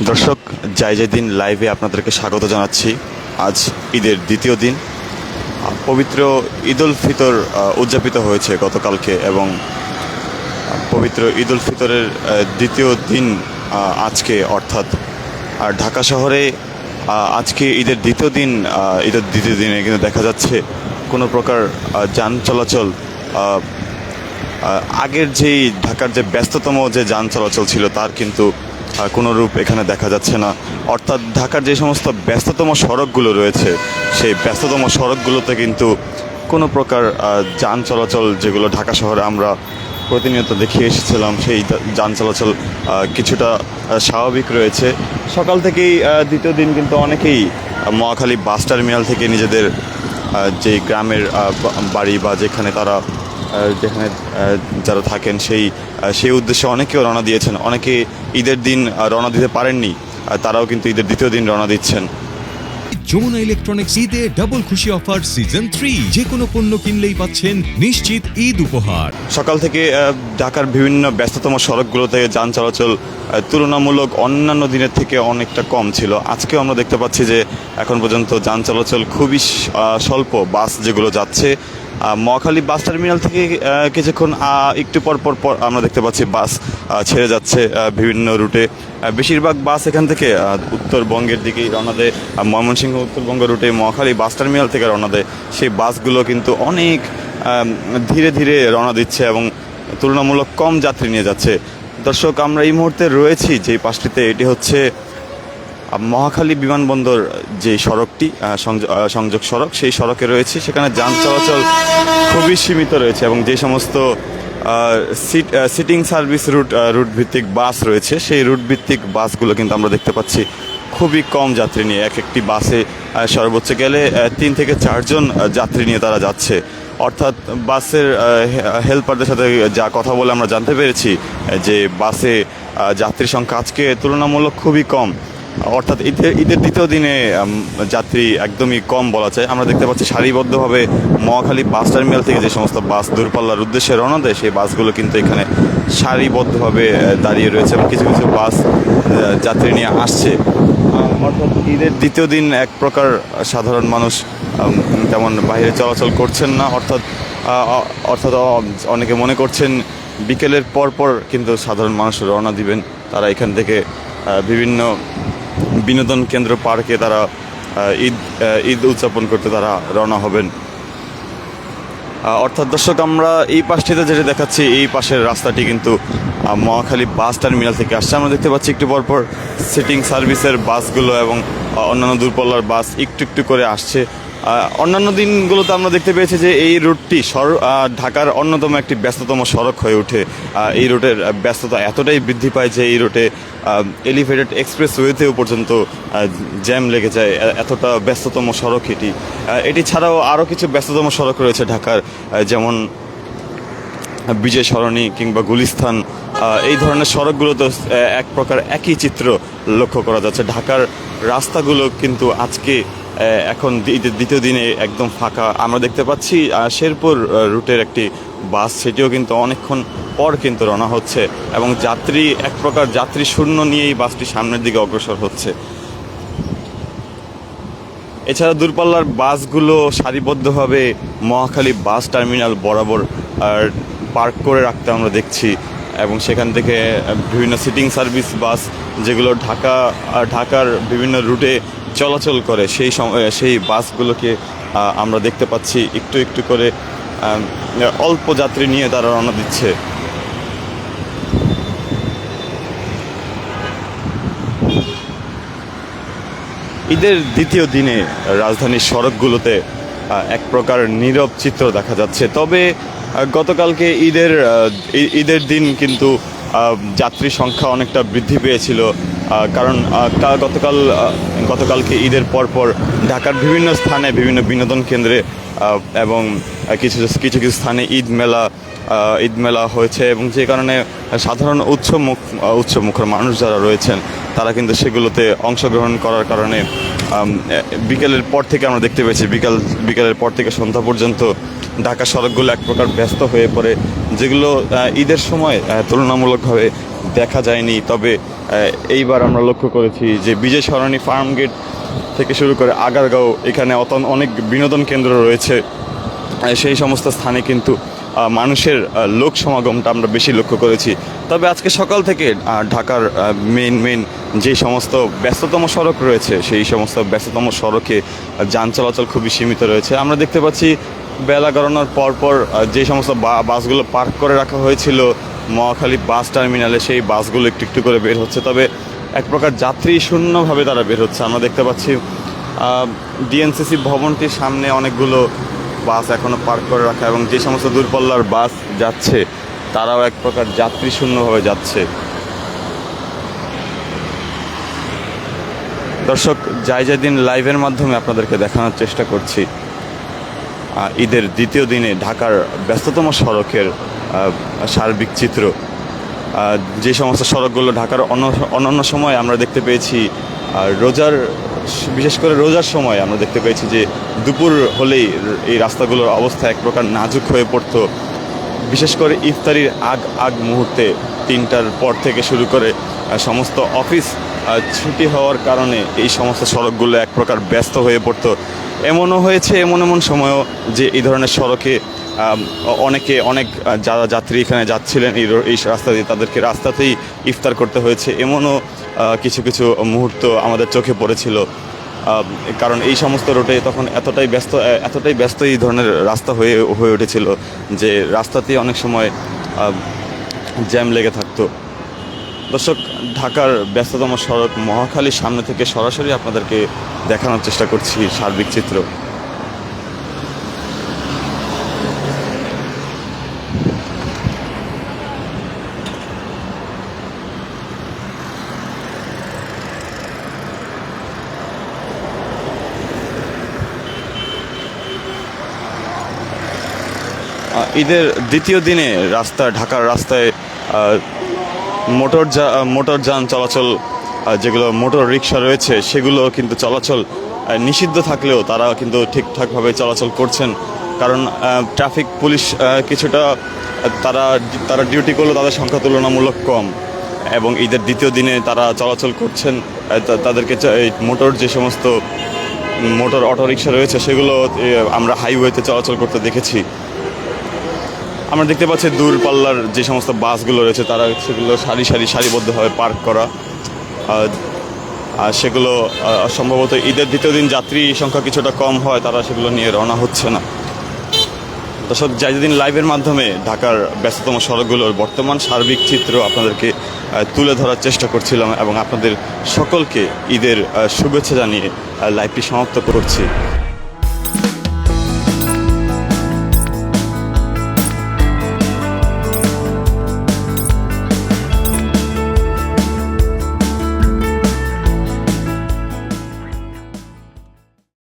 দর্শক, যাই দিন লাইভে আপনাদেরকে স্বাগত জানাচ্ছি। আজ ঈদের দ্বিতীয় দিন। পবিত্র ঈদ উল ফিতর উদযাপিত হয়েছে গতকালকে এবং পবিত্র ঈদ উল ফিতরের দ্বিতীয় দিন আজকে, অর্থাৎ ঢাকা শহরে আজকে ঈদের দ্বিতীয় দিন। ঈদের দ্বিতীয় দিনে কিন্তু দেখা যাচ্ছে কোনো প্রকার যান চলাচল আগের যেই ঢাকার যে ব্যস্ততম যে যান চলাচল ছিল তার কিন্তু কোনো রূপ এখানে দেখা যাচ্ছে না। অর্থাৎ ঢাকার যে সমস্ত ব্যস্ততম সড়কগুলো রয়েছে সেই ব্যস্ততম সড়কগুলোতে কিন্তু কোনো প্রকার যান চলাচল, যেগুলো ঢাকা শহরে আমরা প্রতিনিয়ত দেখিয়ে এসেছিলাম, সেই যান চলাচল কিছুটা স্বাভাবিক রয়েছে। সকাল থেকেই দ্বিতীয় দিন কিন্তু অনেকেই মহাখালী বাস টার্মিনাল থেকে নিজেদের যে গ্রামের বাড়ি বা যেখানে যারা থাকেন সেই উদ্দেশ্যে অনেকেও রওনা দিয়েছেন। অনেকে ঈদের দিন রওনা দিতে পারেননি, তারাও কিন্তু ঈদের দ্বিতীয় দিন রওনা দিচ্ছেন। যমুনা ইলেকট্রনিক্স ঈদে ডাবল খুশি অফার সিজন 3, যে কোনো পণ্য কিনলেই পাচ্ছেন নিশ্চিত ঈদ উপহার। সকাল থেকে ঢাকার বিভিন্ন ব্যস্ততম সড়কগুলোতে যান চলাচল তুলনামূলক অন্যান্য দিনের থেকে অনেকটা কম ছিল। আজকেও আমরা দেখতে পাচ্ছি যে এখন পর্যন্ত যান চলাচল খুবই স্বল্প। বাস যেগুলো যাচ্ছে মহাখালী বাস টার্মিনাল থেকে কিছুক্ষণ একটু পর আমরা দেখতে পাচ্ছি বাস ছেড়ে যাচ্ছে বিভিন্ন রুটে। বেশিরভাগ বাস এখান থেকে উত্তরবঙ্গের দিকেই রওনা দেয়। ময়মনসিংহ উত্তরবঙ্গ রুটে মহাখালী বাস টার্মিনাল থেকে রওনা দেয়। সেই বাসগুলো কিন্তু অনেক ধীরে ধীরে রওনা দিচ্ছে এবং তুলনামূলক কম যাত্রী নিয়ে যাচ্ছে। দর্শক, আমরা এই মুহূর্তে রয়েছি যে পাশটিতে, এটি হচ্ছে মহাখালী বিমানবন্দর যে সড়কটি, সংযোগ সড়ক, সেই সড়কে রয়েছে। সেখানে যান চলাচল খুবই সীমিত রয়েছে এবং যে সমস্ত সিটিং সার্ভিস রুট ভিত্তিক বাস রয়েছে সেই রুট ভিত্তিক বাসগুলো কিন্তু আমরা দেখতে পাচ্ছি খুবই কম যাত্রী নিয়ে। একটি বাসে সর্বোচ্চ গেলে 3 থেকে 4 জন যাত্রী নিয়ে তারা যাচ্ছে। অর্থাৎ বাসের হেল্পারদের সাথে যা কথা বলে আমরা জানতে পেরেছি যে বাসে যাত্রী সংখ্যা আজকে তুলনামূলক খুবই কম। অর্থাৎ ঈদের দ্বিতীয় দিনে যাত্রী একদমই কম বলা যায়। আমরা দেখতে পাচ্ছি সারিবদ্ধভাবে মহাখালী বাস টার্মিনাল থেকে যে সমস্ত বাস দূরপাল্লার উদ্দেশ্যে রওনা দেয় সেই বাসগুলো কিন্তু এখানে সারিবদ্ধভাবে দাঁড়িয়ে রয়েছে এবং কিছু কিছু বাস যাত্রী নিয়ে আসছে। অর্থাৎ ঈদের দ্বিতীয় দিন এক প্রকার সাধারণ মানুষ তেমন বাইরে চলাচল করছেন না। অর্থাৎ অনেকে মনে করছেন বিকেলের পর কিন্তু সাধারণ মানুষ রওনা দিবেন। তারা এখান থেকে বিভিন্ন বিনোদন কেন্দ্র পার্কে তারা ঈদ উদযাপন করতে তারা রওনা হবেন। অর্থাৎ দর্শক, আমরা এই পাশটিতে যেটা দেখাচ্ছি, এই পাশের রাস্তাটি কিন্তু মহাখালী বাস টার্মিনাল থেকে আসছে। আমরা দেখতে পাচ্ছি একটু পরপর সিটিং সার্ভিসের বাসগুলো এবং অন্যান্য দূরপাল্লার বাস একটু করে আসছে। অন্যান্য দিনগুলোতে আমরা দেখতে পেয়েছি যে এই রুটটি ঢাকার অন্যতম একটি ব্যস্ততম সড়ক হয়ে ওঠে। এই রুটের ব্যস্ততা এতটাই বৃদ্ধি পায় যে এই রুটে এলিভেটেড এক্সপ্রেসওয়েতেও পর্যন্ত জ্যাম লেগে যায়, এতটা ব্যস্ততম সড়ক এটি ছাড়াও আরও কিছু ব্যস্ততম সড়ক রয়েছে ঢাকার, যেমন বিজয় সরণি কিংবা গুলিস্তান। এই ধরনের সড়কগুলোতে এক প্রকার একই চিত্র লক্ষ্য করা যাচ্ছে। ঢাকার রাস্তাগুলো কিন্তু আজকে এখন দ্বিতীয় দিনে একদম ফাঁকা। আমরা দেখতে পাচ্ছি শেরপুর রুটের একটি বাস, সেটিও কিন্তু অনেকক্ষণ পর কিন্তু রওনা হচ্ছে এবং যাত্রী এক প্রকার যাত্রী শূন্য নিয়েই বাসটি সামনের দিকে অগ্রসর হচ্ছে। এছাড়া দূরপাল্লার বাসগুলো সারিবদ্ধভাবে মহাখালী বাস টার্মিনাল বরাবর পার্ক করে রাখতে আমরা দেখছি এবং সেখান থেকে বিভিন্ন সিটিং সার্ভিস বাস যেগুলো ঢাকার বিভিন্ন রুটে চলাচল করে সেই বাসগুলোকে আমরা দেখতে পাচ্ছি একটু করে অল্প যাত্রী নিয়ে তারা রওনা দিচ্ছে। ঈদের দ্বিতীয় দিনে রাজধানীর সড়কগুলোতে এক প্রকার নীরব চিত্র দেখা যাচ্ছে। তবে গতকালকে ঈদের দিন কিন্তু যাত্রী সংখ্যা অনেকটা বৃদ্ধি পেয়েছিল, কারণ গতকালকে ঈদের পর ঢাকার বিভিন্ন স্থানে বিভিন্ন বিনোদন কেন্দ্রে এবং কিছু স্থানে ঈদ মেলা হয়েছে এবং যে কারণে সাধারণ উৎসবমুখর মানুষ যারা রয়েছেন তারা কিন্তু সেগুলোতে অংশগ্রহণ করার কারণে বিকেলের পর থেকে আমরা দেখতে পেয়েছি বিকেলের পর থেকে সন্ধ্যা পর্যন্ত ঢাকা সড়কগুলো এক প্রকার ব্যস্ত হয়ে পড়ে, যেগুলো ঈদের সময় তুলনামূলকভাবে দেখা যায়নি। তবে এইবার আমরা লক্ষ্য করেছি যে বিজয় সরণি, ফার্ম গেট থেকে শুরু করে আগারগাঁও, এখানে অনেক বিনোদন কেন্দ্র রয়েছে। সেই সমস্ত স্থানে কিন্তু মানুষের লোক সমাগমটা আমরা বেশি লক্ষ্য করেছি। তবে আজকে সকাল থেকে ঢাকার মেন যে সমস্ত ব্যস্ততম সড়ক রয়েছে সেই সমস্ত ব্যস্ততম সড়কে যান চলাচল খুবই সীমিত রয়েছে। আমরা দেখতে পাচ্ছি বেলা গড়ানোর পরপর যে সমস্ত বাসগুলো পার্ক করে রাখা হয়েছিল মহাখালী বাস টার্মিনালে, সেই বাসগুলো একটু একটু করে বের হচ্ছে। তবে এক প্রকার যাত্রী শূন্যভাবে তারা বের হচ্ছে। আমরা দেখতে পাচ্ছি ডিএনসিসি ভবনটির সামনে অনেকগুলো বাস এখনও পার্ক করে রাখা, এবং যে সমস্ত দূরপাল্লার বাস যাচ্ছে তারাও এক প্রকার যাত্রী শূন্যভাবে যাচ্ছে। দর্শক, দিন লাইভের মাধ্যমে আপনাদেরকে দেখানোর চেষ্টা করছি ঈদের দ্বিতীয় দিনে ঢাকার ব্যস্ততম সড়কের সার্বিক চিত্র। যে সমস্ত সড়কগুলো ঢাকার অন্যান্য সময় আমরা দেখতে পেয়েছি বিশেষ করে রোজার সময় আমরা দেখতে পেয়েছি যে দুপুর হলেই এই রাস্তাগুলোর অবস্থা এক প্রকার নাজুক হয়ে পড়তো। বিশেষ করে ইফতারির আগ মুহূর্তে 3টার পর থেকে শুরু করে সমস্ত অফিস ছুটি হওয়ার কারণে এই সমস্ত সড়কগুলো এক প্রকার ব্যস্ত হয়ে পড়তো। এমনও হয়েছে এমন সময়ও যে এই ধরনের সড়কে অনেক যারা যাত্রী এখানে যাচ্ছিলেন এই রাস্তা দিয়ে, তাদেরকে রাস্তাতেই ইফতার করতে হয়েছে। এমনও কিছু মুহূর্ত আমাদের চোখে পড়েছিল, কারণ এই সমস্ত রোডে তখন এতটাই ব্যস্ত এই ধরনের রাস্তা হয়ে উঠেছিল যে রাস্তাতেই অনেক সময় জ্যাম লেগে থাকতো। দর্শক, ঢাকার ব্যস্ততম সড়ক মহাখালীর সামনে থেকে সরাসরি আপনাদেরকে দেখানোর চেষ্টা করছি সার্বিক চিত্র। ঈদের দ্বিতীয় দিনে ঢাকার রাস্তায় মোটরযান চলাচল, যেগুলো মোটর রিক্সা রয়েছে সেগুলো কিন্তু চলাচল নিষিদ্ধ থাকলেও তারা কিন্তু ঠিকঠাকভাবে চলাচল করছেন। কারণ ট্রাফিক পুলিশ কিছুটা তারা ডিউটি করলেও তাদের সংখ্যা তুলনামূলক কম, এবং ঈদের দ্বিতীয় দিনে তারা চলাচল করছেন। তাদেরকে যে সমস্ত মোটর অটোরিকশা রয়েছে সেগুলো আমরা হাইওয়েতে চলাচল করতে দেখেছি। আমরা দেখতে পাচ্ছি দূরপাল্লার যে সমস্ত বাসগুলো রয়েছে তারা সেগুলো সারিবদ্ধভাবে পার্ক করা, আর সেগুলো সম্ভবত ঈদের দ্বিতীয় দিন যাত্রী সংখ্যা কিছুটা কম হয়, তারা সেগুলো নিয়ে রওনা হচ্ছে না। দর্শক, দিন লাইভের মাধ্যমে ঢাকার ব্যস্ততম সড়কগুলোর বর্তমান সার্বিক চিত্র আপনাদেরকে তুলে ধরার চেষ্টা করছিলাম, এবং আপনাদের সকলকে ঈদের শুভেচ্ছা জানিয়ে লাইভটি সমাপ্ত করছি।